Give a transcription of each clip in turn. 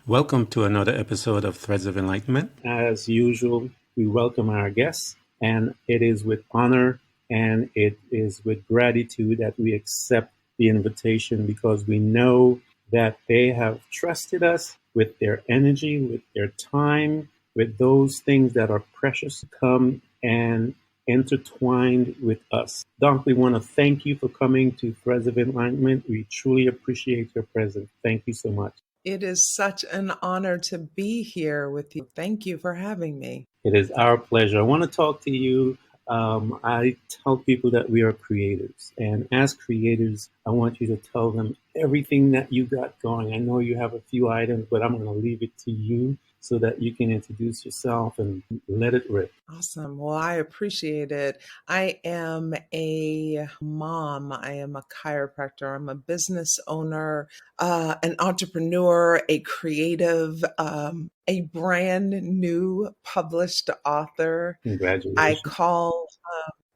Welcome to another episode of Threads of Enlightenment. As usual, we welcome our guests, and it is with honor and it is with gratitude that we accept the invitation because we know that they have trusted us with their energy, with their time, with those things that are precious to come and intertwined with us. Doc, we want to thank you for coming to Threads of Enlightenment. We truly appreciate your presence. Thank you so much. It is such an honor to be here with you. Thank you for having me. It is our pleasure. I want to talk to you. I tell people that we are creators. And as creators, I want you to tell them everything that you got going. I know you have a few items, but I'm going to leave it to you so that you can introduce yourself and let it rip. Awesome. Well, I appreciate it. I am a mom. I am a chiropractor. I'm a business owner, an entrepreneur, a creative, a brand new published author. Congratulations.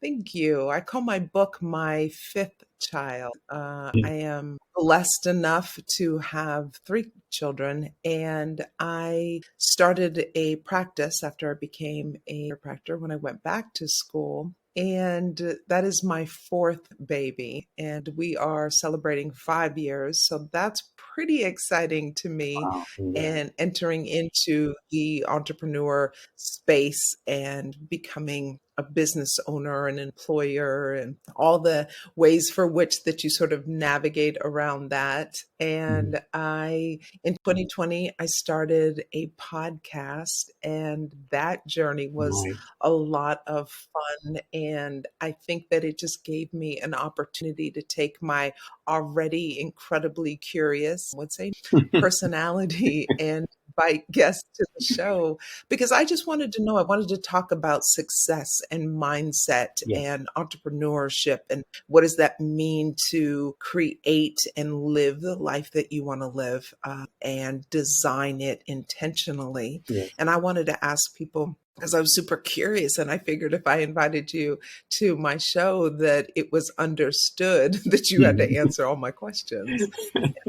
Thank you. I call my book my fifth child. I am blessed enough to have three children, and I started a practice after I became a chiropractor when I went back to school. And that is my fourth baby, and we are celebrating 5 years. So that's pretty exciting to me, Wow. and entering into the entrepreneur space and becoming a business owner, an employer, and all the ways for which that you sort of navigate around that. And in 2020, I started a podcast, and that journey was Nice. a lot of fun. And I think that it just gave me an opportunity to take my already incredibly curious, would say, personality and invite guests to the show because I just wanted to know, I wanted to talk about success and mindset Yes. and entrepreneurship and what does that mean to create and live the life that you want to live and design it intentionally. Yes. And I wanted to ask people, because I was super curious, and I figured if I invited you to my show that it was understood that you had to answer all my questions.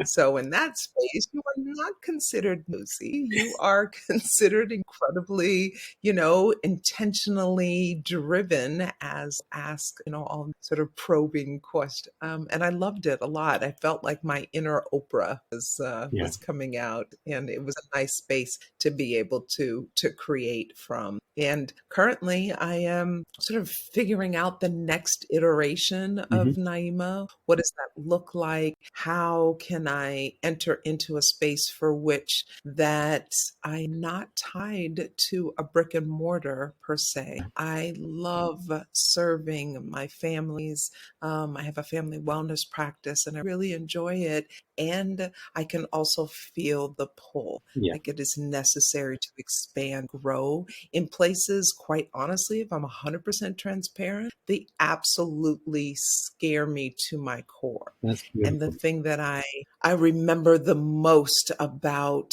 So in that space, you are not considered nosy. You are considered incredibly, intentionally driven as ask, all sort of probing questions. And I loved it a lot. I felt like my inner Oprah was coming out, and it was a nice space to be able to create from. And currently I am sort of figuring out the next iteration of Naeema. What does that look like? How can I enter into a space for which that I'm not tied to a brick and mortar per se? I love serving my families. I have a family wellness practice and I really enjoy it. And I can also feel the pull, like it is necessary to expand, grow in places, quite honestly, if I'm 100% transparent, they absolutely scare me to my core. That's beautiful. And the thing that I remember the most about,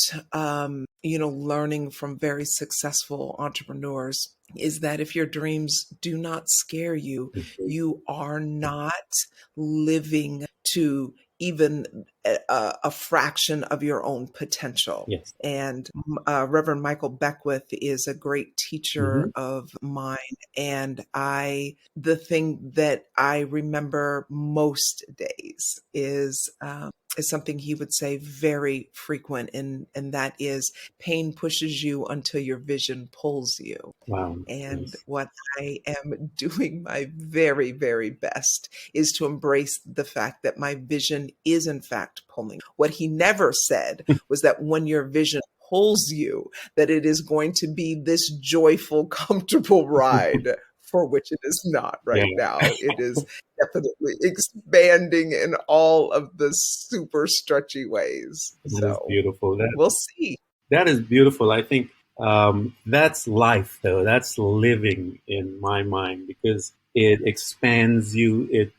learning from very successful entrepreneurs is that if your dreams do not scare you, you are not living to even a fraction of your own potential. Yes. And Reverend Michael Beckwith is a great teacher of mine. And the thing that I remember most days is something he would say very frequent, and that is pain pushes you until your vision pulls you. Wow. And Yes. what I am doing my very, very best is to embrace the fact that my vision is in fact pulling. What he never said was that when your vision pulls you, that it is going to be this joyful, comfortable ride. For which it is not right now. It is definitely expanding in all of the super stretchy ways. That is beautiful. We'll see. That is beautiful. I think that's life, though. That's living in my mind because it expands you. It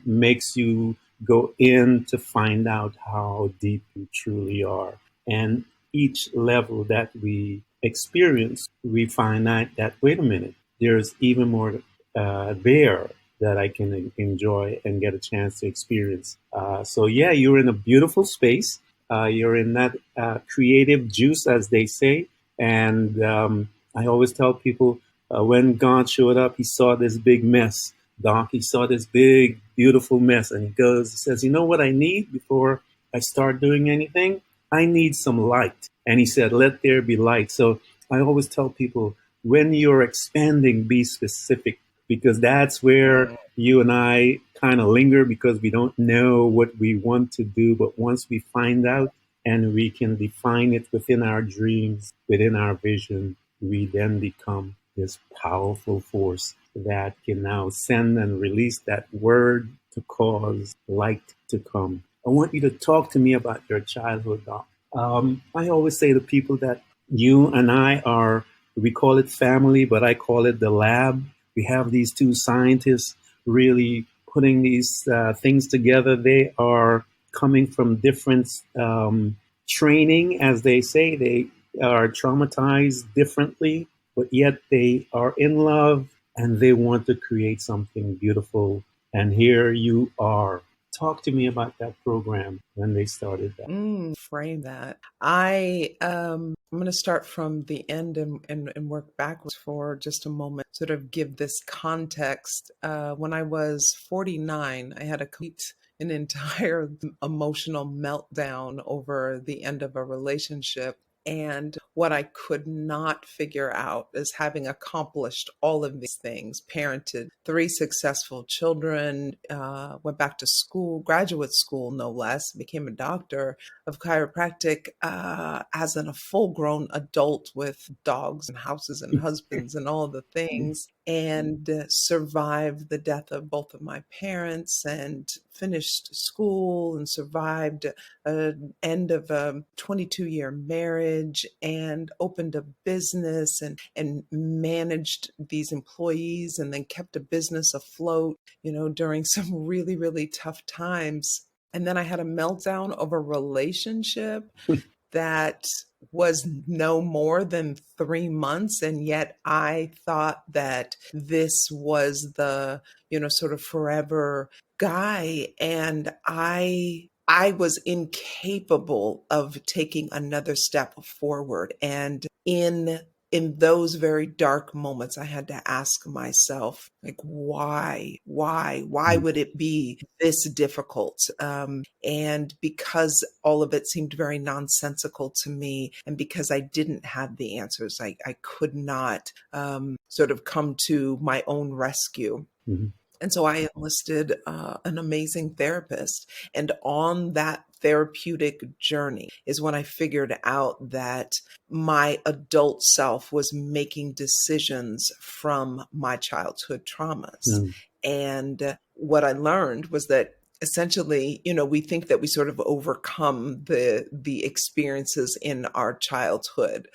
makes you go in to find out how deep you truly are. And each level that we experience, we find out that, wait a minute, there's even more there that I can enjoy and get a chance to experience. So you're in a beautiful space. You're in that creative juice, as they say. And I always tell people when God showed up, he saw this big mess. Doc, he saw this big, beautiful mess. And he says, you know what I need before I start doing anything? I need some light. And he said, let there be light. So I always tell people, when you're expanding, be specific, because that's where you and I kind of linger, because we don't know what we want to do. But once we find out and we can define it within our dreams, within our vision, we then become this powerful force that can now send and release that word to cause light to come. I want you to talk to me about your childhood, Doc. I always say to people that you and I are, we call it family, but I call it the lab. We have these two scientists really putting these things together. They are coming from different training, as they say. They are traumatized differently, but yet they are in love and they want to create something beautiful. And here you are. Talk to me about that program when they started that. Frame that. I'm going to start from the end and work backwards for just a moment, sort of give this context. When I was 49, I had an entire emotional meltdown over the end of a relationship. And what I could not figure out is, having accomplished all of these things, parented 3 successful children, went back to school, graduate school, no less, became a doctor of chiropractic as a full-grown adult with dogs and houses and husbands and all the things, and survived the death of both of my parents, and finished school and survived an end of a 22-year marriage, and opened a business and managed these employees, and then kept a business afloat, during some really, really tough times. And then I had a meltdown of a relationship that was no more than 3 months. And yet I thought that this was the, sort of forever guy. And I was incapable of taking another step forward. And in those very dark moments, I had to ask myself, like, why would it be this difficult? And because all of it seemed very nonsensical to me, and because I didn't have the answers, I could not sort of come to my own rescue. Mm-hmm. And so I enlisted an amazing therapist. And on that therapeutic journey is when I figured out that my adult self was making decisions from my childhood traumas. And what I learned was that essentially, we think that we sort of overcome the experiences in our childhood.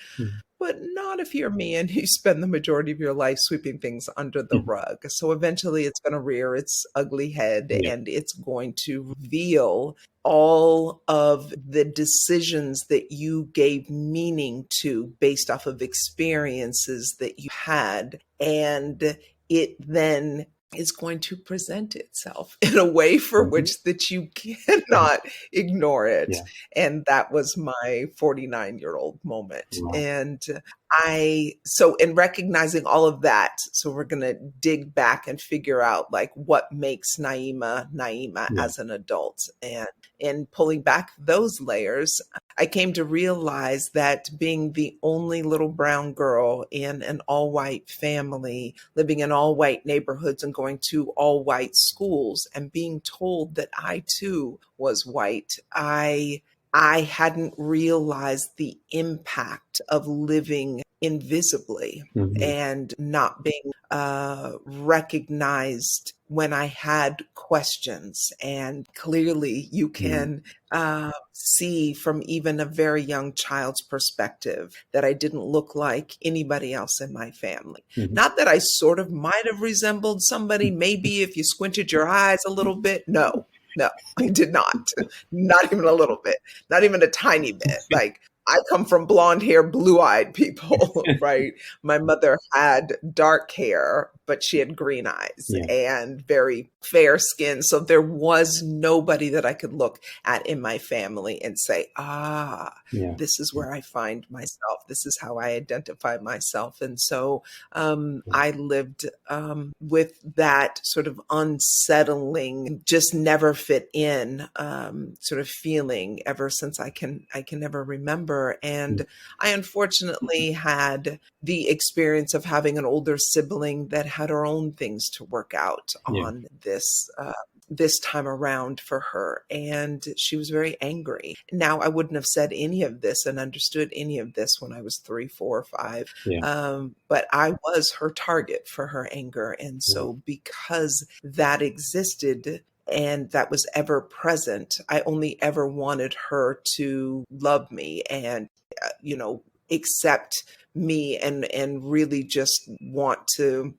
But not if you're me and you spend the majority of your life sweeping things under the rug. So eventually it's going to rear its ugly head, and it's going to reveal all of the decisions that you gave meaning to based off of experiences that you had. And it then is going to present itself in a way for which that you cannot ignore it. Yeah. And that was my 49-year-old moment. Wow. And so in recognizing all of that, so we're going to dig back and figure out, like, what makes Naeema as an adult. And in pulling back those layers, I came to realize that being the only little brown girl in an all-white family, living in all-white neighborhoods and going to all-white schools, and being told that I too was white, I hadn't realized the impact of living invisibly and not being recognized when I had questions. And clearly you can see from even a very young child's perspective that I didn't look like anybody else in my family. Not that I sort of might have resembled somebody, maybe if you squinted your eyes a little bit. No, I did not. Not even a little bit, not even a tiny bit. Like, I come from blonde hair, blue eyed people, right? My mother had dark hair, but she had green eyes Yeah. and very fair skin. So there was nobody that I could look at in my family and say, Yeah. this is where I find myself. This is how I identify myself. And so Yeah. I lived with that sort of unsettling, just never fit in sort of feeling ever since I can never remember. And I unfortunately had the experience of having an older sibling that had her own things to work out Yeah. on this time around for her. And she was very angry. Now, I wouldn't have said any of this and understood any of this when I was 3, 4, 5. Yeah. But I was her target for her anger. And Yeah. so because that existed and that was ever present, I only ever wanted her to love me and, accept me and really just want to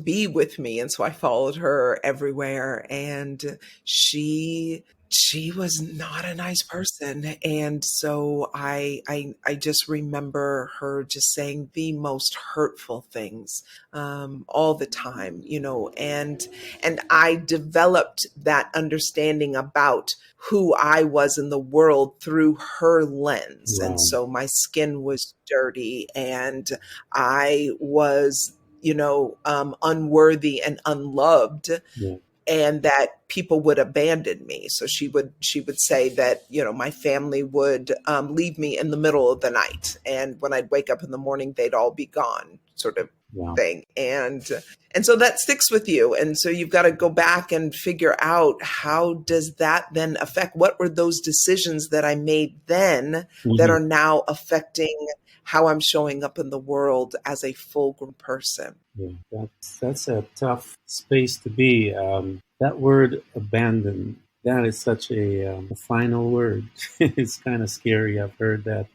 be with me. And so I followed her everywhere. And she was not a nice person. And so I just remember her just saying the most hurtful things all the time, and I developed that understanding about who I was in the world through her lens. And Wow. so my skin was dirty and I was unworthy and unloved, Yeah. and that people would abandon me. So she would say that my family would leave me in the middle of the night, and when I'd wake up in the morning, they'd all be gone, sort of Wow. thing. And so that sticks with you, and so you've got to go back and figure out, how does that then affect, what were those decisions that I made then that are now affecting how I'm showing up in the world as a full-grown person. Yeah, that's a tough space to be. That word "abandon," that is such a final word. It's kind of scary. I've heard that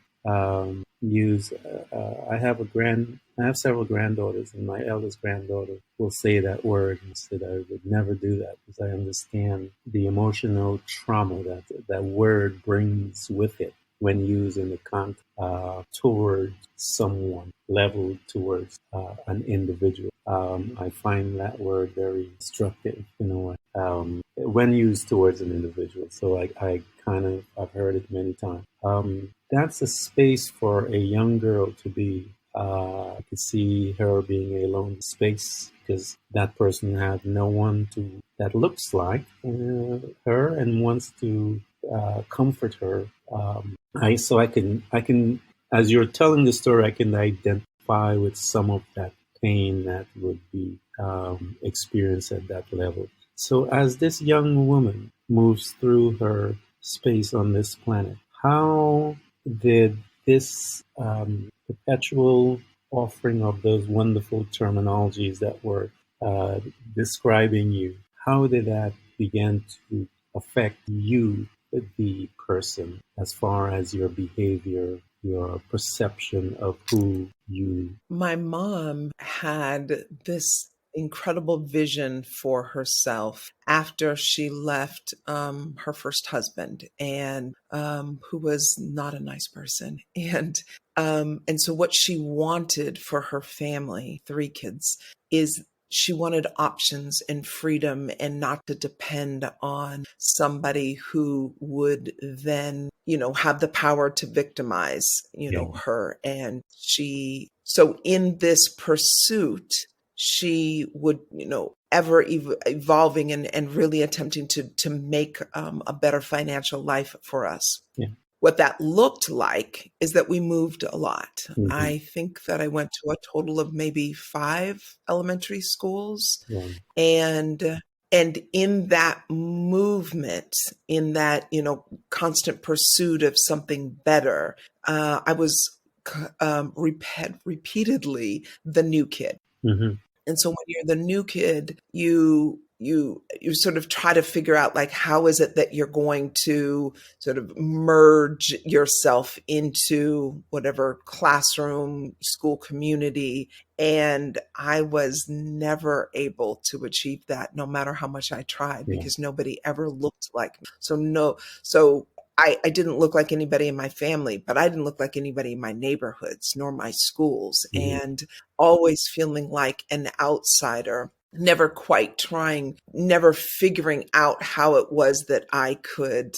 used. I have several granddaughters, and my eldest granddaughter will say that word and said, "I would never do that because I understand the emotional trauma that that word brings with it." When used in the context towards someone, leveled towards an individual. I find that word very instructive in a way when used towards an individual. So I've heard it many times. That's a space for a young girl to be. I could see her being a lone space because that person had no one that looks like her and wants to comfort her. I can, as you're telling the story, I can identify with some of that pain that would be experienced at that level. So as this young woman moves through her space on this planet, how did this perpetual offering of those wonderful terminologies that were uh, describing you, how did that begin to affect you, the person, as far as your behavior, your perception of who you? My mom had this incredible vision for herself after she left her first husband, and who was not a nice person. And so what she wanted for her family, 3 kids, is she wanted options and freedom and not to depend on somebody who would then, have the power to victimize, Yeah, her. And so in this pursuit, she would, ever evolving and really attempting to make a better financial life for us. yeah. What that looked like is that we moved a lot. Mm-hmm. I think that I went to a total of maybe 5 elementary schools. Yeah, And in that movement, in that, constant pursuit of something better, I was repeatedly the new kid. mm-hmm. And so when you're the new kid, you sort of try to figure out, like, how is it that you're going to sort of merge yourself into whatever classroom, school community. And I was never able to achieve that, no matter how much I tried, Yeah, because nobody ever looked like me. So I didn't look like anybody in my family, but I didn't look like anybody in my neighborhoods nor my schools, Mm-hmm. and always feeling like an outsider, never quite trying, never figuring out how it was that I could,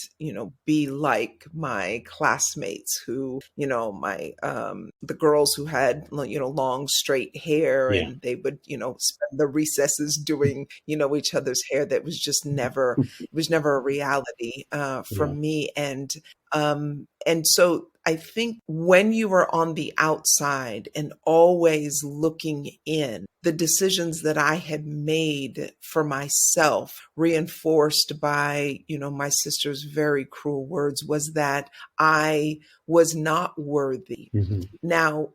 be like my classmates who, the girls who had, long straight hair, Yeah. and they would, spend the recesses doing, each other's hair. That was just never, it was never a reality for Yeah. me. And so I think when you are on the outside and always looking in, the decisions that I had made for myself, reinforced by, my sister's very cruel words, was that I was not worthy. Mm-hmm. Now,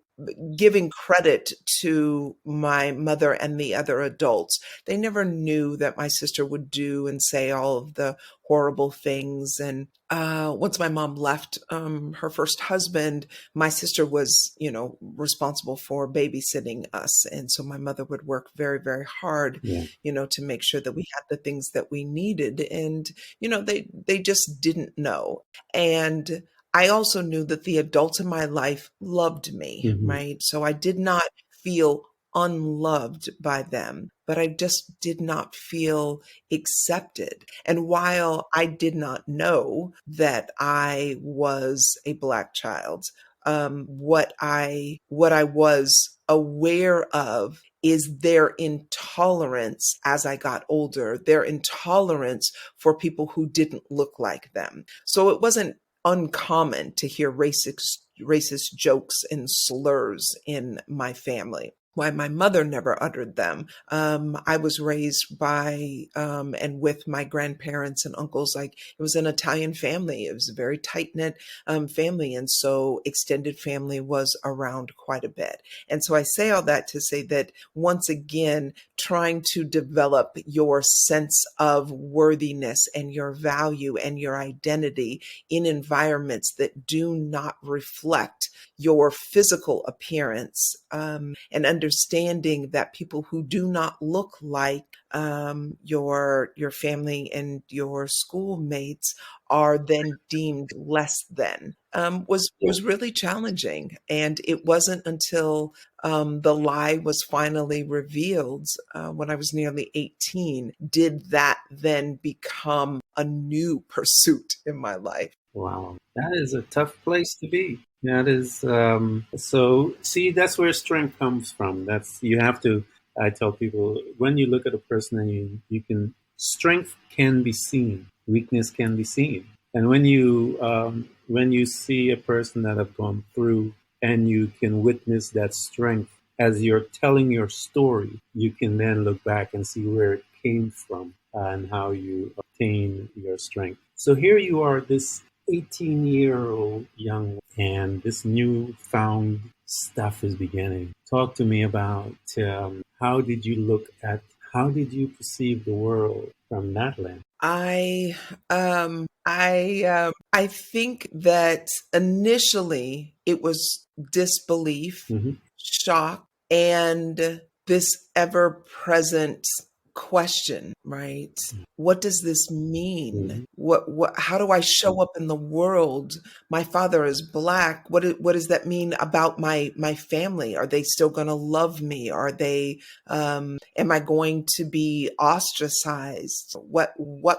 giving credit to my mother and the other adults, they never knew that my sister would do and say all of the horrible things. And once my mom left her first husband, my sister was, responsible for babysitting us. And so my mother would work very, very hard, Yeah. to make sure that we had the things that we needed. And, they just didn't know. And I also knew that the adults in my life loved me, Mm-hmm. right? So I did not feel unloved by them, but I just did not feel accepted. And while I did not know that I was a Black child, what I was aware of is their intolerance as I got older, their intolerance for people who didn't look like them. So it wasn't uncommon to hear racist jokes and slurs in my family. Why my mother never uttered them. I was raised by and with my grandparents and uncles. Like, it was an Italian family. It was a very tight knit family, and so extended family was around quite a bit. And so I say all that to say that, once again, trying to develop your sense of worthiness and your value and your identity in environments that do not reflect your physical appearance, and understanding that people who do not look like your family and your schoolmates are then deemed less than, Yeah. was really challenging. And it wasn't until the lie was finally revealed when I was nearly 18 did that then become a new pursuit in my life. Wow, that is a tough place to be. That is so. See, that's where strength comes from. That's you have to. I tell people, when you look at a person and you can, strength can be seen, weakness can be seen, and when you see a person that have gone through and you can witness that strength as you're telling your story, you can then look back and see where it came from and how you obtain your strength. So here you are, this 18-year-old young, and this newfound stuff is beginning. Talk to me about how did you perceive the world from that lens? I think that initially it was disbelief, Mm-hmm. shock, and this ever present question, right? What does this Mm-hmm. mean? How do I show up in the world? My father is Black. What does that mean about my family? Are they still going to love me? Am I going to be ostracized? What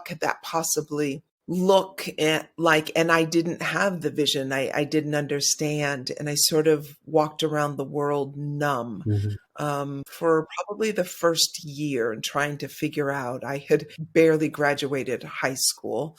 could that possibly look at like? And I didn't have the vision. I didn't understand. And I sort of walked around the world numb Mm-hmm. for probably the first year, and trying to figure out. I had barely graduated high school.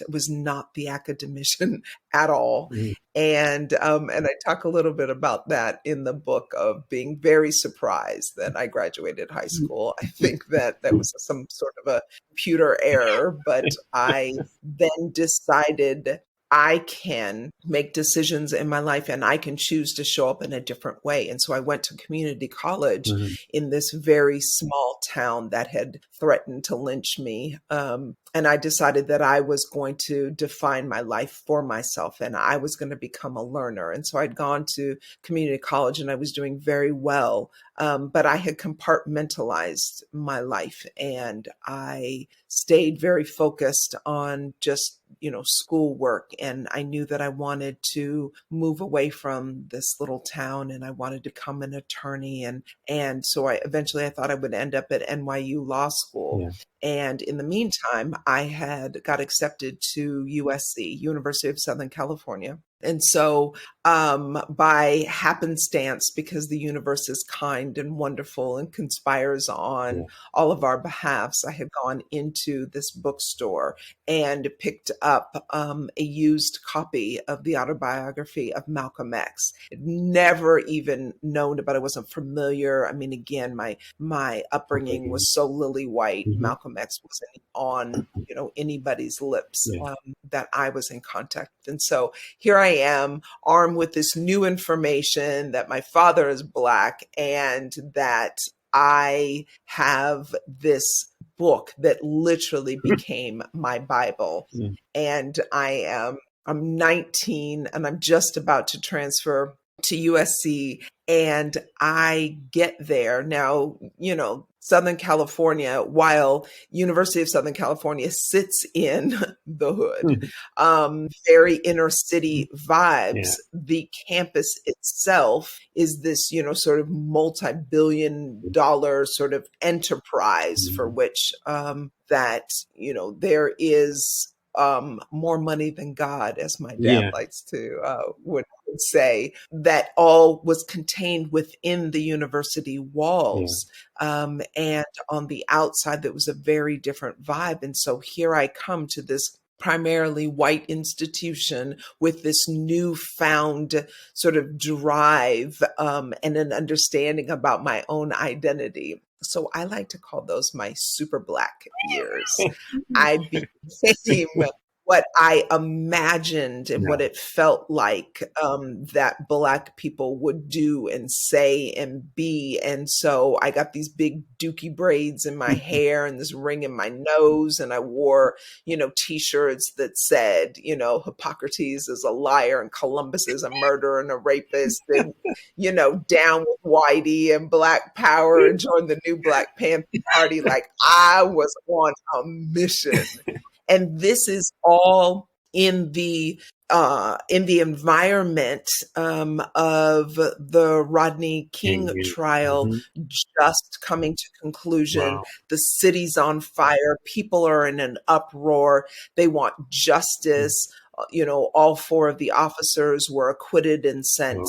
Was not the academician at all. Mm-hmm. And I talk a little bit about that in the book, of being very surprised that I graduated high school. I think that was some sort of a computer error, but I then decided I can make decisions in my life and I can choose to show up in a different way. And so I went to community college Mm-hmm. in this very small town that had threatened to lynch me. And I decided that I was going to define my life for myself and I was going to become a learner. And so I'd gone to community college and I was doing very well. But I had compartmentalized my life and I stayed very focused on just, schoolwork. And I knew that I wanted to move away from this little town and I wanted to become an attorney. And so I thought I would end up at NYU Law School. Yeah. And in the meantime, I had got accepted to USC, University of Southern California. And so by happenstance, because the universe is kind and wonderful and conspires on all of our behalfs, I had gone into this bookstore and picked up a used copy of the autobiography of Malcolm X. I'd never even known about it, wasn't familiar. I mean, again, my upbringing was so lily white. Mm-hmm. Malcolm X wasn't on anybody's lips that I was in contact with. And so here I am, armed with this new information that my father is Black and that I have this book that literally became my Bible. And I'm 19 and I'm just about to transfer to USC, and I get there. Now, Southern California, while University of Southern California sits in the hood, very inner city vibes, the campus itself is this, sort of multi-billion-dollar sort of enterprise for which that, there is more money than God, as my dad likes to would say, that all was contained within the university walls. And on the outside, there was a very different vibe. And so here I come to this primarily white institution with this newfound sort of drive and an understanding about my own identity. So I like to call those my super Black years. I became what I imagined and what it felt like that Black people would do and say and be. And so I got these big dookie braids in my hair and this ring in my nose. And I wore, T-shirts that said, Hippocrates is a liar and Columbus is a murderer and a rapist. And, down with Whitey and Black Power and joined the new Black Panther Party. Like I was on a mission. And this is all in the environment of the Rodney King trial just coming to conclusion. Wow. The city's on fire. People are in an uproar. They want justice. All four of the officers were acquitted and sent,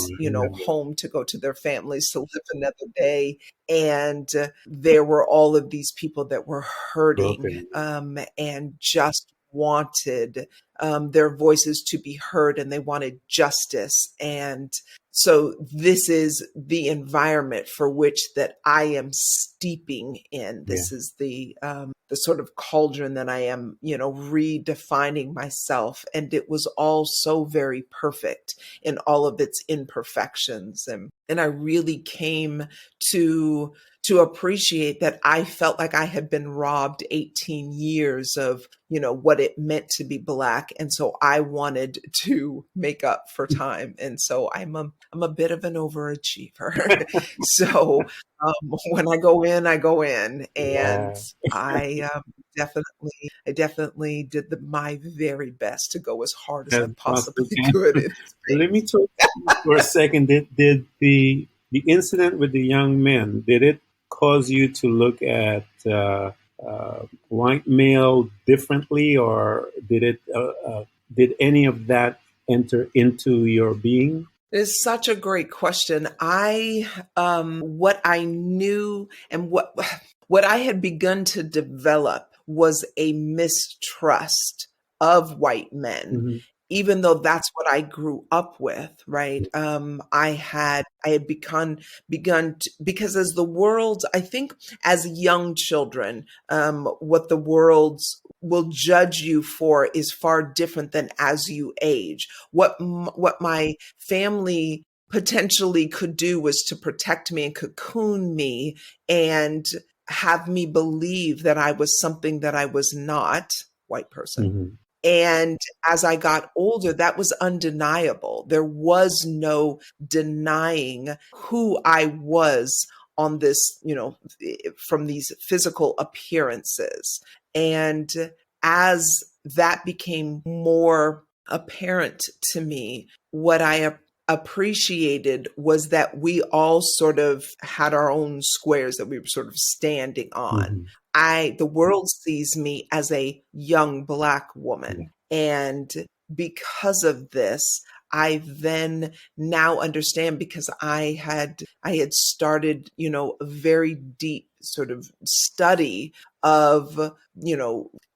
home to go to their families to live another day. And there were all of these people that were hurting and just wanted their voices to be heard, and they wanted justice. And so this is the environment for which that I am steeping in. This is the sort of cauldron that I am, redefining myself. And it was all so very perfect in all of its imperfections. And I really came to appreciate that I felt like I had been robbed 18 years of, what it meant to be Black. And so I wanted to make up for time. And so I'm a bit of an overachiever. So when I go in, I go in. And I definitely did my very best to go as hard as I possibly could. Let me talk for a second. Did the incident with the young men, did it cause you to look at white male differently, or did any of that enter into your being? It's such a great question. What I knew and what I had begun to develop was a mistrust of white men. Even though that's what I grew up with, right? I had begun to, because as the world, I think as young children, what the world will judge you for is far different than as you age. What my family potentially could do was to protect me and cocoon me and have me believe that I was something that I was not, white person. And as I got older, that was undeniable. There was no denying who I was on this, from these physical appearances. And as that became more apparent to me, what I appreciated was that we all sort of had our own squares that we were sort of standing on. The world sees me as a young Black woman. And because of this, I then now understand, because I had started, a very deep sort of study of,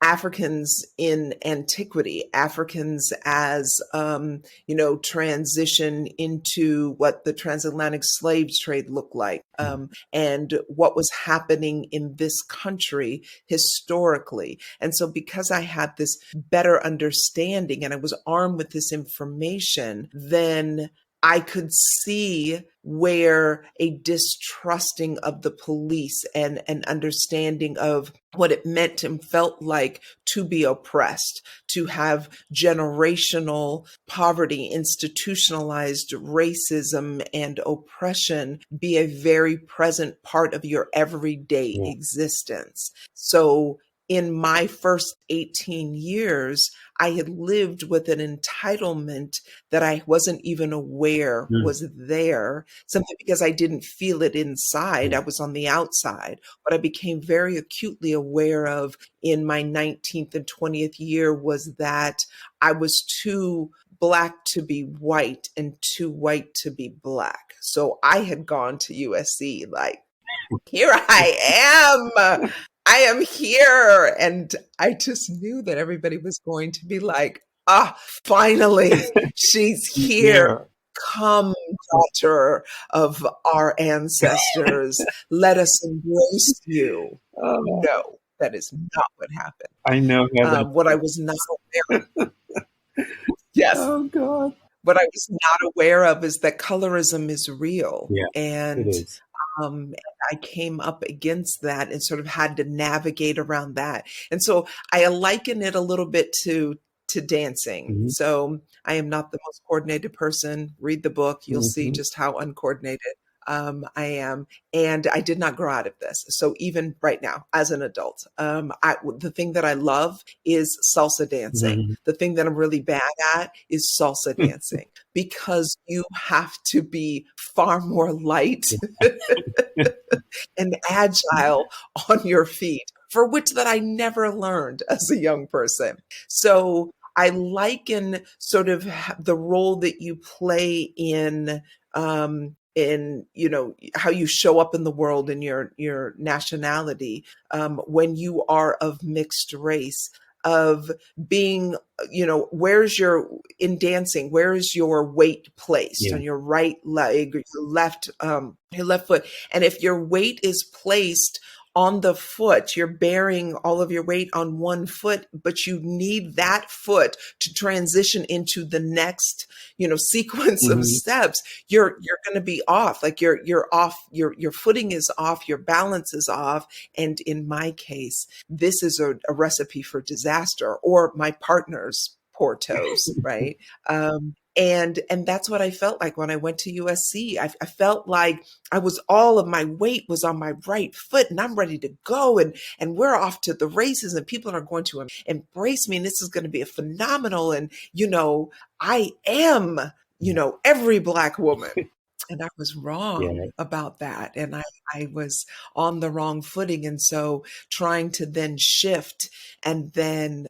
Africans in antiquity, Africans as, transition into what the transatlantic slaves trade looked like, and what was happening in this country historically. And so because I had this better understanding and I was armed with this information, then I could see where a distrusting of the police and an understanding of what it meant and felt like to be oppressed, to have generational poverty, institutionalized racism and oppression be a very present part of your everyday existence. So in my first 18 years, I had lived with an entitlement that I wasn't even aware was there, simply because I didn't feel it inside. I was on the outside. What I became very acutely aware of in my 19th and 20th year was that I was too Black to be white and too white to be Black. So I had gone to USC like, here I am. I am here. And I just knew that everybody was going to be like, finally, she's here. Come, daughter of our ancestors, let us embrace you. No, that is not what happened. I know. What I was not aware of. Yes. Oh, God. What I was not aware of is that colorism is real. Yeah, and it is. I came up against that and sort of had to navigate around that. And so I liken it a little bit to dancing. So I am not the most coordinated person. Read the book. You'll see just how uncoordinated I am. And I did not grow out of this. So even right now, as an adult, the thing that I love is salsa dancing. The thing that I'm really bad at is salsa dancing, because you have to be far more light and agile on your feet, for which that I never learned as a young person. So I liken sort of the role that you play in how you show up in the world and your nationality, when you are of mixed race, of being, where's in dancing, where is your weight placed on your right leg or your left foot? And if your weight is placed on the foot, you're bearing all of your weight on one foot, but you need that foot to transition into the next, sequence of steps. You're going to be off. Like you're off. Your footing is off. Your balance is off. And in my case, this is a recipe for disaster, or my partner's poor toes, right? And that's what I felt like when I went to USC. I felt like all of my weight was on my right foot, and I'm ready to go. And we're off to the races, and people are going to embrace me. And this is going to be a phenomenal. And, I am, every Black woman. And I was wrong about that. And I was on the wrong footing. And so trying to then shift, and then,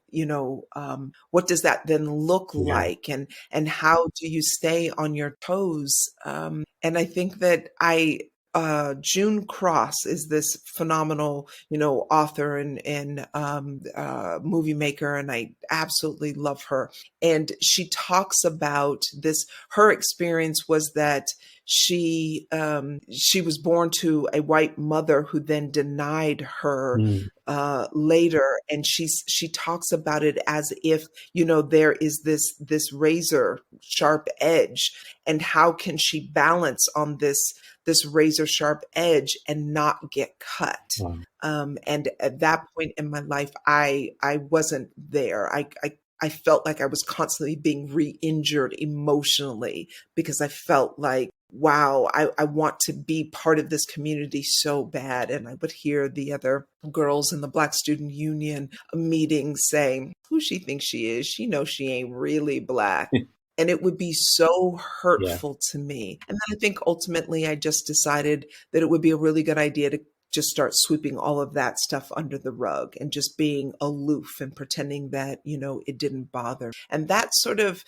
what does that then look like? And how do you stay on your toes? And I think that June Cross is this phenomenal, author and movie maker, and I absolutely love her. And she talks about this. Her experience was that she was born to a white mother who then denied her later, and she talks about it as if there is this razor sharp edge, and how can she balance on this razor sharp edge and not get cut. And at that point in my life, I wasn't there. I felt like I was constantly being re-injured emotionally, because I felt like wow, I want to be part of this community so bad. And I would hear the other girls in the Black Student Union meeting saying, who she thinks she is. She knows she ain't really Black. And it would be so Yeah. hurtful to me. And then I think ultimately I just decided that it would be a really good idea to just start sweeping all of that stuff under the rug and just being aloof and pretending that, it didn't bother. And that's sort of,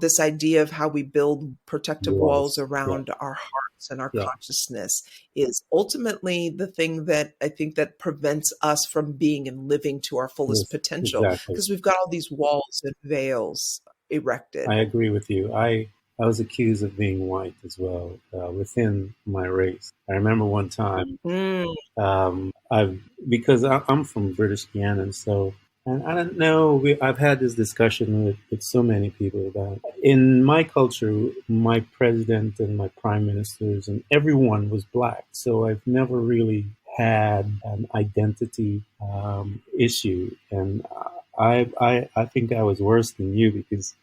this idea of how we build protective walls Was. Yeah. around our hearts and our Yeah. consciousness is ultimately the thing that I think that prevents us from being and living to our fullest Yes. potential, Exactly. because we've got all these walls and veils erected. I agree with you. I was accused of being white as well within my race. I remember one time, Mm, I've because I'm from British Guiana, so and I don't know. I've had this discussion with so many people that in my culture, my president and my prime ministers and everyone was black. So I've never really had an identity issue, and I think I was worse than you because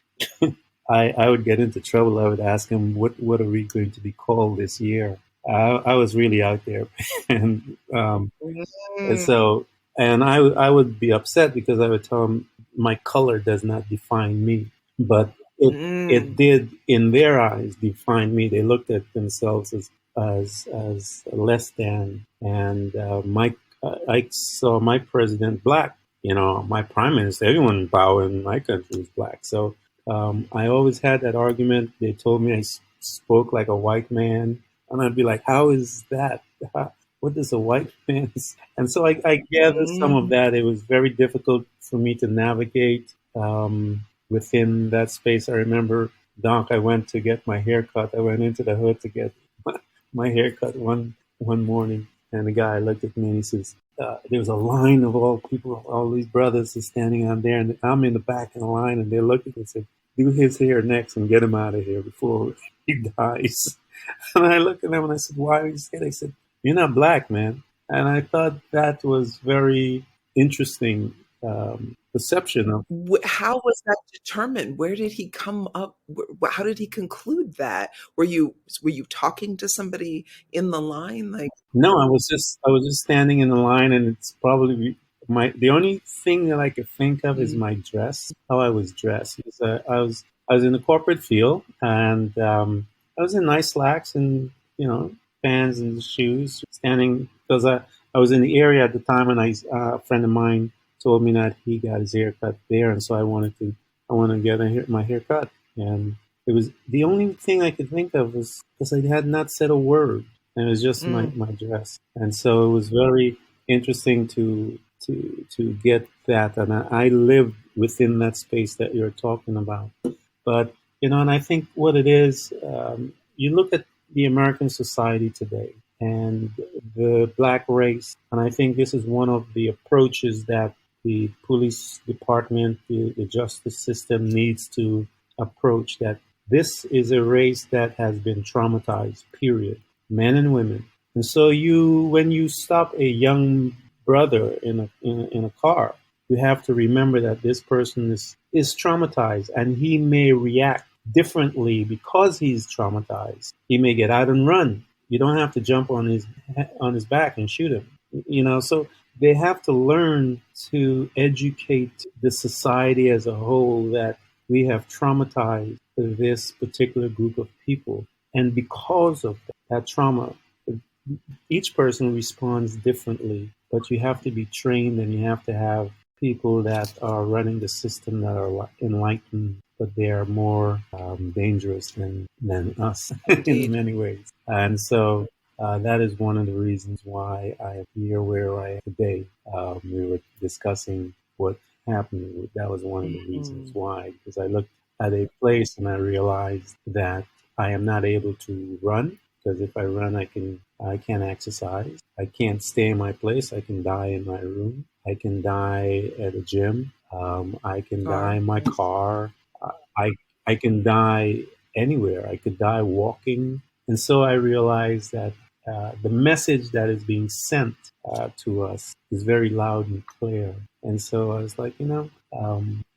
I would get into trouble. I would ask him, what are we going to be called this year? I was really out there, and mm, so and I would be upset because I would tell him my color does not define me, but it mm, did in their eyes define me. They looked at themselves as less than, and I saw my president black. My prime minister, everyone in power in my country is black. So I always had that argument. They told me I spoke like a white man, and I'd be like, "How is that? What does a white man?" And so I gathered some of mm. that. It was very difficult for me to navigate within that space. I remember, Doc, I went to get my hair cut. I went into the hood to get my hair cut one morning, and the guy looked at me and he says, there was a line of all people, all these brothers are standing on there, and I'm in the back of the line, and they looked at me and said, do his hair next and get him out of here before he dies. And I looked at them and I said, why are you scared? They said, you're not black, man. And I thought that was very interesting perception of. How was that determined? Where did he come up? How did he conclude that? Were you talking to somebody in the line? Like, No, I was just standing in the line, and it's probably the only thing that I could think of is mm, my dress, how I was dressed. Because, I was in the corporate field, and I was in nice slacks and pants and shoes, standing because I was in the area at the time, and a friend of mine told me that he got his hair cut there, and so I wanted to get my hair cut, and it was the only thing I could think of was because I had not said a word, and it was just my, mm, my dress. And so it was very interesting to get that, and I lived within that space that you're talking about. But and I think what it is, you look at the American society today and the black race, and I think this is one of the approaches that the police department, the justice system needs to approach. That this is a race that has been traumatized. Period, men and women. And so when you stop a young brother in a car, you have to remember that this person is traumatized, and he may react differently because he's traumatized. He may get out and run. You don't have to jump on his back and shoot him. So they have to learn to educate the society as a whole that we have traumatized this particular group of people, and because of that trauma, each person responds differently, but you have to be trained, and you have to have people that are running the system that are enlightened, but they are more dangerous than us in indeed. many ways. And so that is one of the reasons why I am here where I am today. We were discussing what happened. That was one of the reasons Mhm. why, because I looked at a place and I realized that I am not able to run, because if I run, I can't exercise. I can't stay in my place. I can die in my room. I can die at a gym. I can die Car, in my yes. car. I I can die anywhere. I could die walking. And so I realized that the message that is being sent to us is very loud and clear. And so I was like,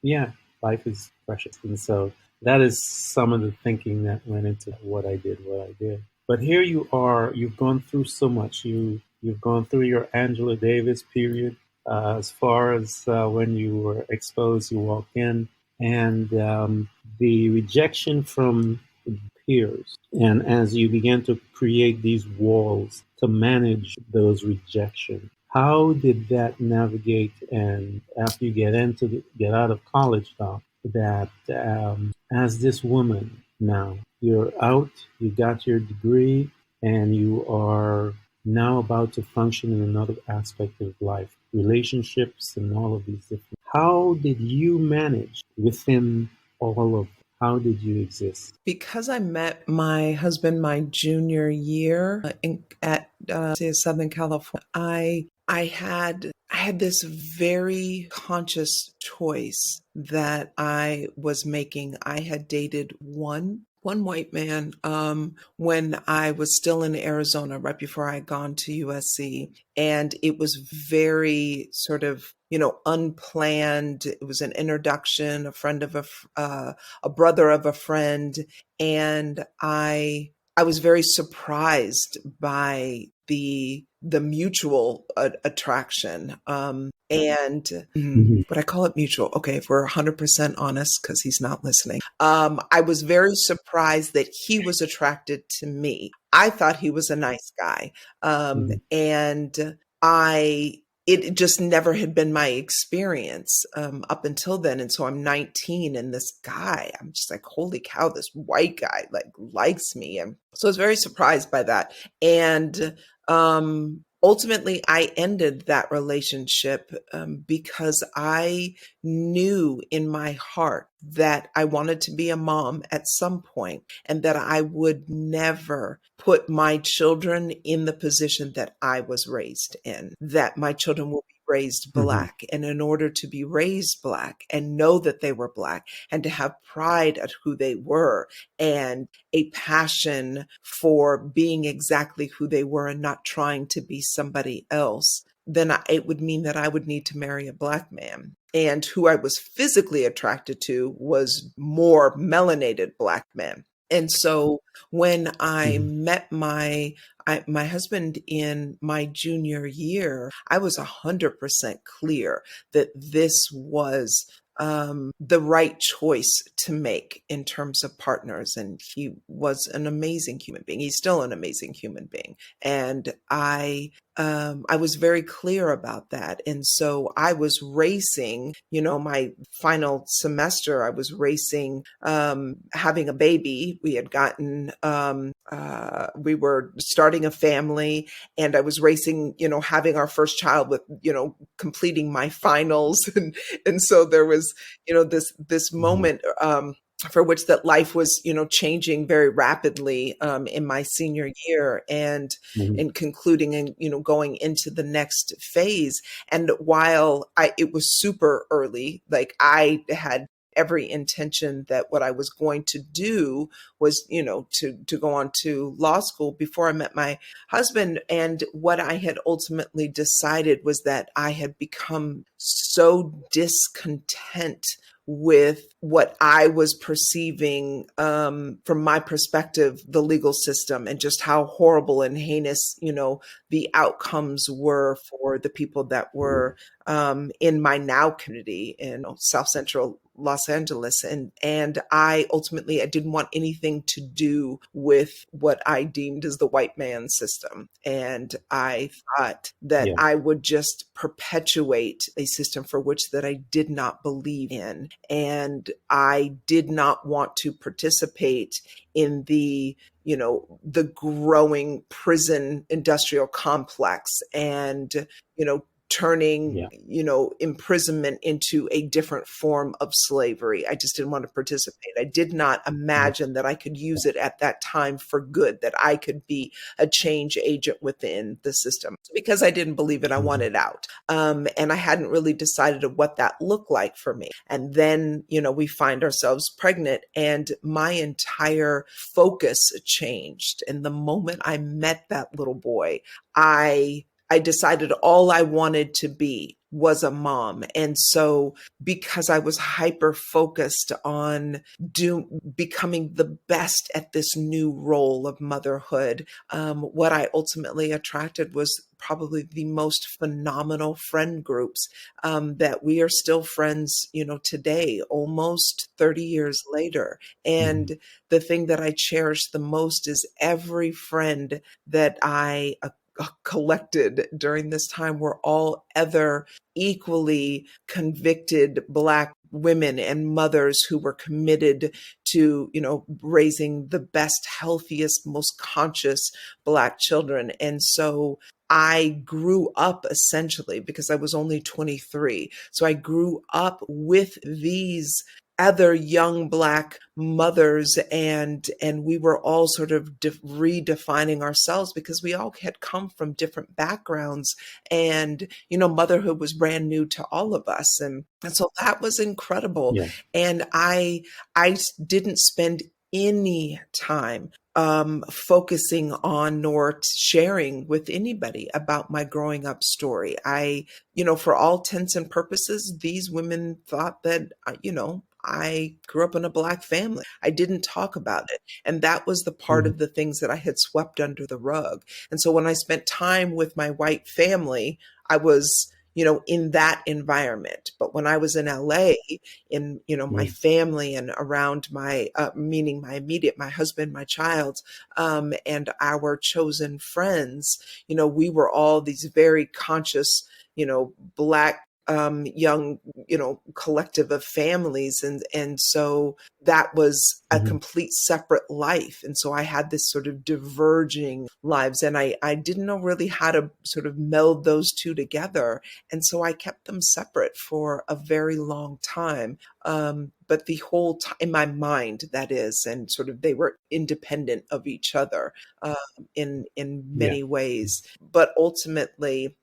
yeah, life is precious. And so that is some of the thinking that went into what I did. But here you are, you've gone through so much. You've gone through your Angela Davis period, as far as when you were exposed, you walk in, and the rejection from peers. And as you began to create these walls to manage those rejections, how did that navigate? And after you get out of college, now that as this woman now, you're out, you got your degree, and you are now about to function in another aspect of life, relationships and all of these different. How did you manage within all of? How did you exist? Because I met my husband my junior year at Southern California, I had this very conscious choice that I was making. I had dated one white man when I was still in Arizona, right before I had gone to USC, and it was very sort of unplanned. It was an introduction, a friend of a brother of a friend, and I was very surprised by the mutual attraction. And would I call it mutual? Okay, if we're 100% honest, because he's not listening. I was very surprised that he was attracted to me. I thought he was a nice guy. And it just never had been my experience up until then. And so I'm 19 and this guy, I'm just like, holy cow, this white guy likes me. And so I was very surprised by that. And ultimately, I ended that relationship because I knew in my heart that I wanted to be a mom at some point and that I would never put my children in the position that I was raised in, that my children will be raised Black. And in order to be raised Black and know that they were Black and to have pride at who they were and a passion for being exactly who they were and not trying to be somebody else, then it would mean that I would need to marry a Black man. And who I was physically attracted to was more melanated Black men. And so when I met my husband in my junior year, I was 100% clear that this was the right choice to make in terms of partners. And he was an amazing human being. He's still an amazing human being. And I was very clear about that. And so I was racing, my final semester, I was racing, having a baby. We had gotten, we were starting a family, and I was racing, having our first child with, completing my finals. And so there was, this moment, for which that life was, changing very rapidly in my senior year and concluding and, going into the next phase. And while it was super early, like I had every intention that what I was going to do was, to go on to law school before I met my husband. And what I had ultimately decided was that I had become so discontent with what I was perceiving from my perspective, the legal system, and just how horrible and heinous, the outcomes were for the people that were in my now community in South Central Los Angeles. And I didn't want anything to do with what I deemed as the white man system. And I thought that I would just perpetuate a system for which that I did not believe in. And I did not want to participate in the growing prison industrial complex and, turning, imprisonment into a different form of slavery. I just didn't want to participate. I did not imagine that I could use it at that time for good, that I could be a change agent within the system. Because I didn't believe it, I wanted out. And I hadn't really decided what that looked like for me. And then, we find ourselves pregnant, and my entire focus changed. And the moment I met that little boy, I decided all I wanted to be was a mom. And so because I was hyper focused on becoming the best at this new role of motherhood, what I ultimately attracted was probably the most phenomenal friend groups, that we are still friends, today, almost 30 years later. Mhm. And the thing that I cherish the most is every friend that I collected during this time were all other equally convicted Black women and mothers who were committed to, raising the best, healthiest, most conscious Black children. And so I grew up essentially because I was only 23. So I grew up with these other young Black mothers, and we were all sort of redefining ourselves because we all had come from different backgrounds, and motherhood was brand new to all of us, and so that was incredible. Yeah. And I didn't spend any time focusing on nor sharing with anybody about my growing up story. For all intents and purposes, these women thought that, I grew up in a Black family. I didn't talk about it. And that was the part Mhm. of the things that I had swept under the rug. And so when I spent time with my white family, I was, in that environment. But when I was in LA, in, my Yeah. family and around meaning my husband, my child, and our chosen friends, we were all these very conscious, Black young, collective of families. And so that was a Mhm. complete separate life. And so I had this sort of diverging lives, and I didn't know really how to sort of meld those two together. And so I kept them separate for a very long time. But the whole time in my mind, that is, and sort of they were independent of each other, in Yeah. many ways. But ultimately,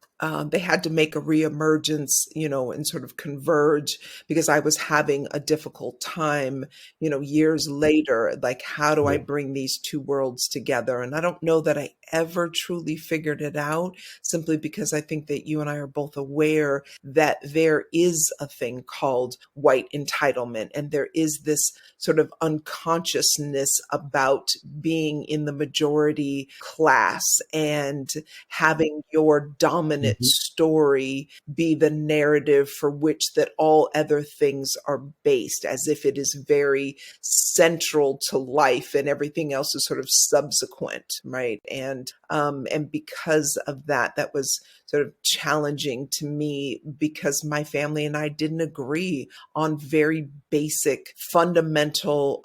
they had to make a reemergence, and sort of converge because I was having a difficult time, years later. Like, how do I Yeah. bring these two worlds together? And I don't know that I ever truly figured it out, simply because I think that you and I are both aware that there is a thing called white entitlement, and there is this sort of unconsciousness about being in the majority class and having your dominant Mhm. story be the narrative for which that all other things are based, as if it is very central to life and everything else is sort of subsequent, right? And because of that, that was sort of challenging to me because my family and I didn't agree on very basic, fundamental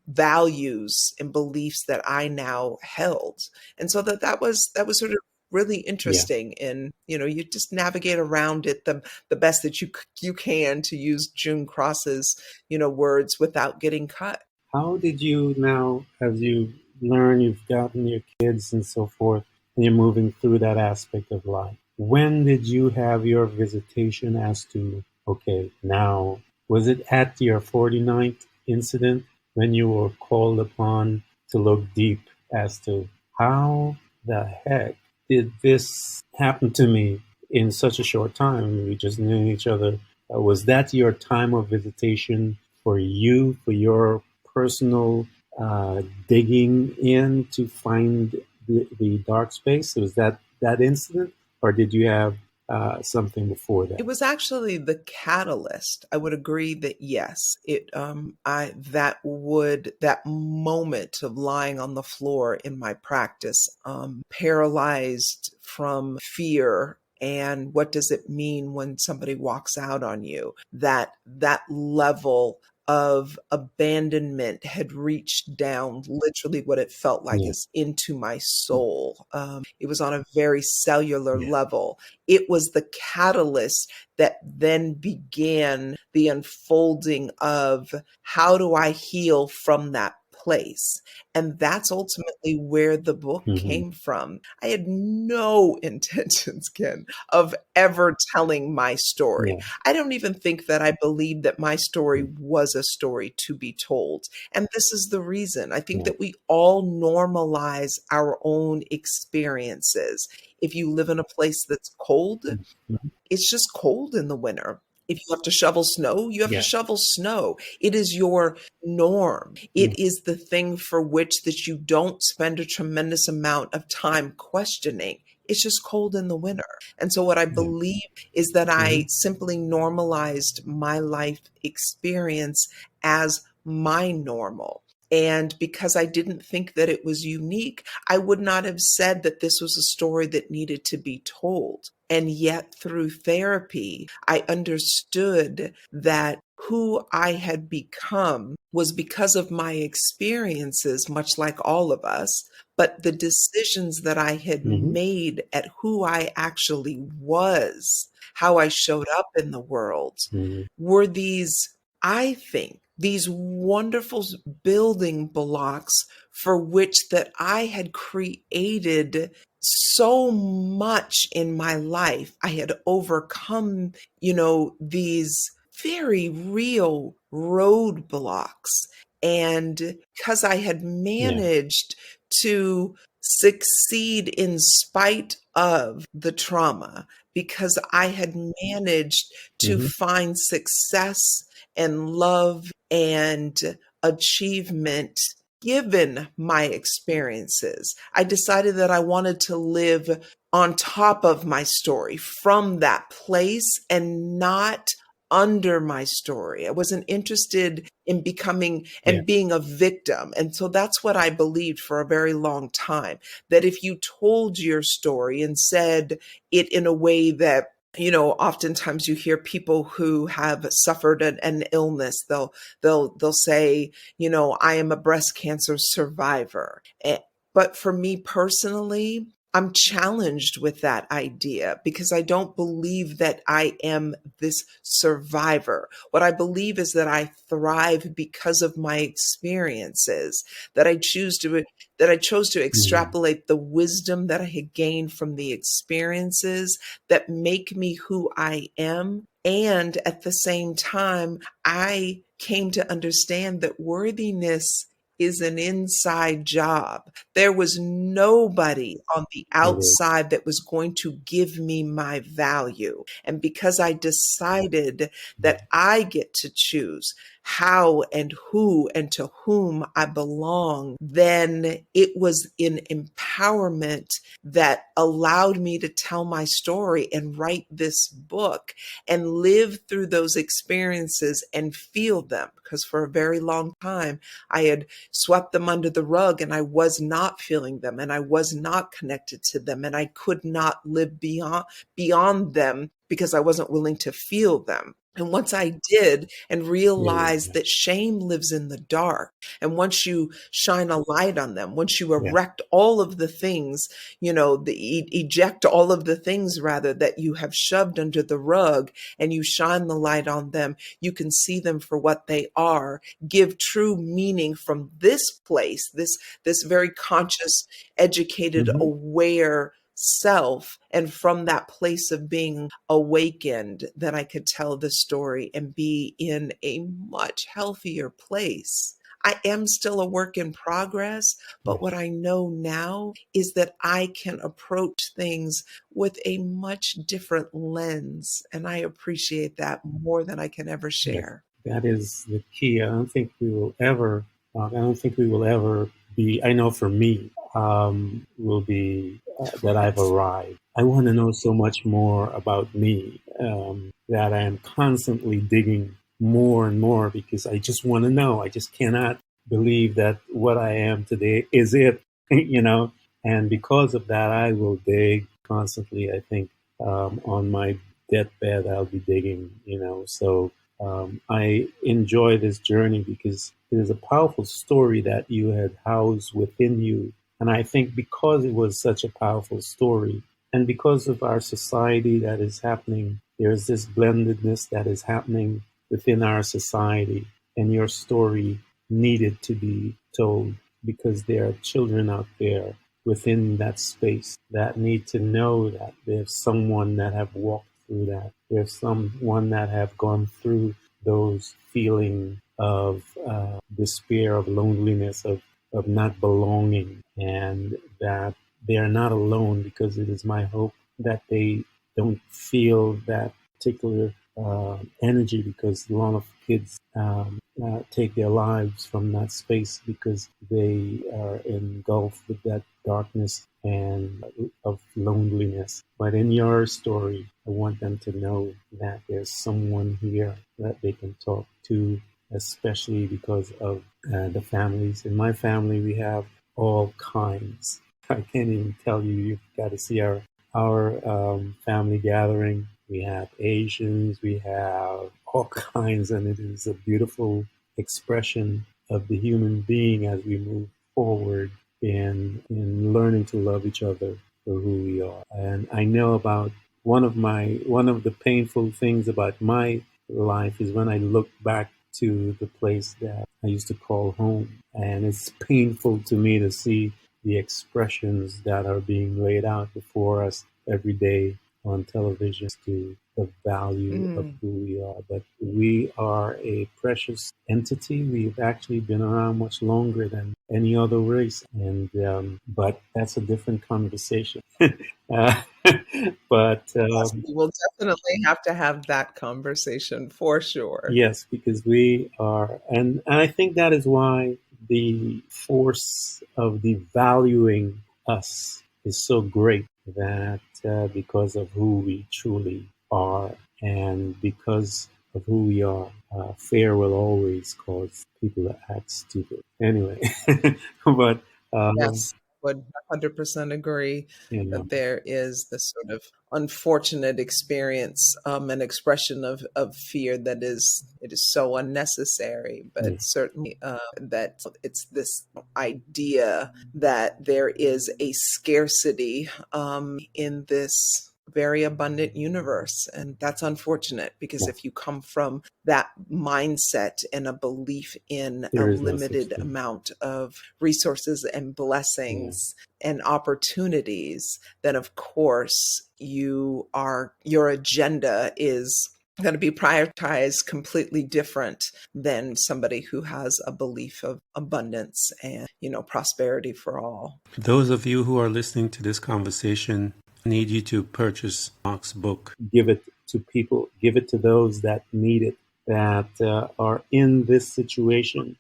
values and beliefs that I now held. And so that was sort of really Yeah. interesting. And you just navigate around it the best that you can, to use June Cross's words, without getting cut. How did you now, as you learn, you've gotten your kids and so forth, and you're moving through that aspect of life? When did you have your visitation as to, okay, now, was it at your 49th incident when you were called upon to look deep as to how the heck did this happen to me in such a short time? We just knew each other. Was that your time of visitation for you, for your personal digging in to find the dark space? Was that incident, or did you have something before It that? was actually the catalyst. I would agree that yes, that moment of lying on the floor in my practice, paralyzed from fear. And what does it mean when somebody walks out on you? That level of abandonment had reached down, literally what it felt like Yeah, is into my soul. It was on a very cellular yeah, level. It was the catalyst that then began the unfolding of, how do I heal from that place. And that's ultimately where the book Mm-hmm. came from. I had no intentions, Ken, of ever telling my story. Yeah. I don't even think that I believed that my story was a story to be told. And this is the reason. I think Yeah. that we all normalize our own experiences. If you live in a place that's cold, Mm-hmm. it's just cold in the winter. If you have to shovel snow, you have to Yeah. shovel snow. It is your norm. Mm-hmm. It is the thing for which that you don't spend a tremendous amount of time questioning. It's just cold in the winter. And so what I Yeah. believe is that I Mm-hmm. simply normalized my life experience as my normal. And because I didn't think that it was unique, I would not have said that this was a story that needed to be told. And yet, through therapy, I understood that who I had become was because of my experiences, much like all of us. But the decisions that I had Mm-hmm. made at who I actually was, how I showed up in the world, Mm-hmm. were these, I think, these wonderful building blocks for which that I had created so much in my life. I had overcome, these very real roadblocks. And because I had Yeah. managed to succeed in spite of the trauma, because I had managed to Mm-hmm. find success and love and achievement given my experiences, I decided that I wanted to live on top of my story from that place and not under my story. I wasn't interested in becoming Yeah. and being a victim. And so that's what I believed for a very long time, that if you told your story and said it in a way that, oftentimes you hear people who have suffered an illness, they'll say, I am a breast cancer survivor. But for me personally, I'm challenged with that idea because I don't believe that I am this survivor. What I believe is that I thrive because of my experiences, that I chose to Mm-hmm. extrapolate the wisdom that I had gained from the experiences that make me who I am. And at the same time, I came to understand that worthiness is an inside job. There was nobody on the It is. outside that was going to give me my value. And because I decided that I get to choose how and who and to whom I belong, then it was an empowerment that allowed me to tell my story and write this book and live through those experiences and feel them. Because for a very long time, I had swept them under the rug and I was not feeling them and I was not connected to them and I could not live beyond them because I wasn't willing to feel them. And once I did and Yeah. realized Yeah. that shame lives in the dark, and once you shine a light on them, once you Yeah. erect all of the things, eject all of the things rather that you have shoved under the rug, and you shine the light on them, you can see them for what they are, give true meaning from this place, this very conscious, educated, Mm-hmm. aware self. And from that place of being awakened, that I could tell the story and be in a much healthier place. I am still a work in progress, Yeah. but what I know now is that I can approach things with a much different lens. And I appreciate that more than I can ever Yes. share. That is the key. I don't think we will ever be, I know for me, will be that I've Yes. arrived. I want to know so much more about me that I am constantly digging more and more because I just want to know. I just cannot believe that what I am today is it, you know. And because of that, I will dig constantly. I think on my deathbed, I'll be digging, you know. So I enjoy this journey because it is a powerful story that you had housed within you. And I think because it was such a powerful story, and because of our society that is happening, there's this blendedness that is happening within our society. And your story needed to be told, because there are children out there within that space that need to know that there's someone that have walked through that. There's someone that have gone through those feeling of despair, of loneliness, of not belonging, and that they are not alone, because it is my hope that they don't feel that particular energy, because a lot of kids take their lives from that space because they are engulfed with that darkness and of loneliness. But in your story, I want them to know that there's someone here that they can talk to, especially because of the families. In my family, we have all kinds. I can't even tell you. You've got to see our family gathering. We have Asians, we have all kinds, and it is a beautiful expression of the human being as we move forward in learning to love each other for who we are. And I know about one of the painful things about my life is when I look back to the place that I used to call home, and it's painful to me to see the expressions that are being laid out before us every day on television to the value of who we are. But we are a precious entity. We've actually been around much longer than any other race, and but that's a different conversation. uh, but Yes, we will definitely have to have that conversation for sure. yes, because we are, and I think that is why the force of devaluing us is so great, that because of who we truly are, and because of who we are, fear will always cause people to act stupid. Anyway, but Yes, would 100% agree you know, that there is this sort of unfortunate experience, an expression of fear that it is so unnecessary, yeah, but certainly that it's this idea that there is a scarcity in this very abundant universe. And that's unfortunate, because yeah, if you come from that mindset and a belief in a there is no such limited thing. amount of resources and Yeah. blessings and opportunities, then of course your agenda is going to be prioritized completely different than somebody who has a belief of abundance and prosperity for all. Those of you who are listening to this conversation, I need you to purchase Mark's book. Give it to people, give it to those that need it, that are in this situation.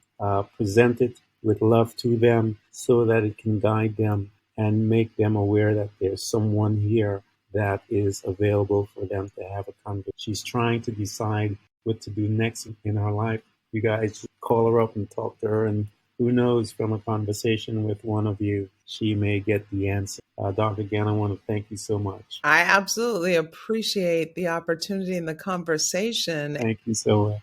Present it with love to them so that it can guide them and make them aware that there's someone here that is available for them to have a conversation. She's trying to decide what to do next in her life. You guys should call her up and talk to her, and who knows, from a conversation with one of you, she may get the answer. Dr. Gann, I want to thank you so much. I absolutely appreciate the opportunity and the conversation. Thank you so much.